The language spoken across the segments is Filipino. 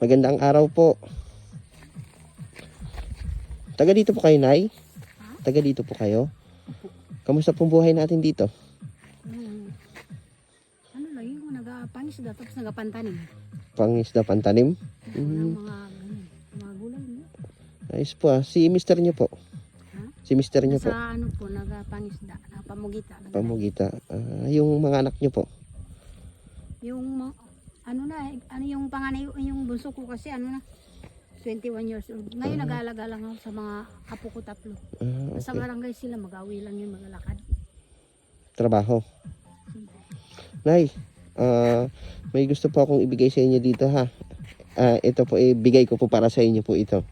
Magandang araw po. Taga dito po kayo, Nay? Taga dito po kayo? Kamusta pong buhay natin dito? Ano lang yung nagapangisda tapos nagapantanim. Pangisda, pantanim? Ng mga gulay niyo. Ayos po ah. Si mister niyo po? Ha? Si mister niyo po? Sa ano po, nagapangisda, pamugita. Pamugita. Yung mga anak niyo po? Yung ano yung panganay, yung bunso ko kasi 21 years old. Ngayon nag-aalaga lang ako sa mga apo ko 3. Sa Okay. barangay sila, mag-awi lang yun, maglalakad. Trabaho. Nay, may gusto po akong ibigay sa inyo dito ha. Ito po ibigay ko po para sa inyo po ito.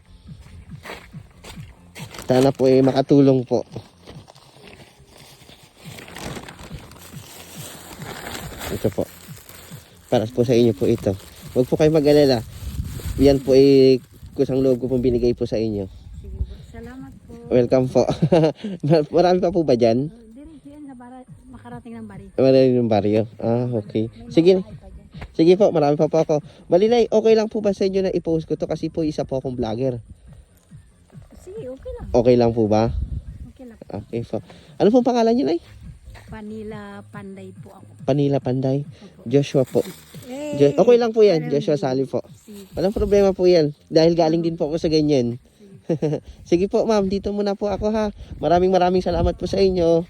Sana po makatulong po. Ito po. Para po sa inyo po ito. Huwag po kayo mag-alala. Yan po kusang loob ko pong binigay po sa inyo. Sige po, salamat po. Welcome po. Marami pa po ba dyan? Diretso yan sa makarating ng bari. Marami yung baryo. Okay. May Sige. mga bahay pa dyan. Sige po, marami pa po ako. Balinay, okay lang po ba sa inyo na i-post ko to? Kasi po isa po akong vlogger. Sige, okay lang. Okay lang po ba? Okay lang. Okay po. Ano pong pangalan niyo, Nay? Panila Panday po ako. Panila Panday. Opo. Joshua po. Eh, Okay lang po yan. Joshua Sali po. Sige. Walang problema po yan. Dahil galing din po ako sa ganyan. Sige po, ma'am. Dito muna po ako ha. Maraming salamat po sa inyo.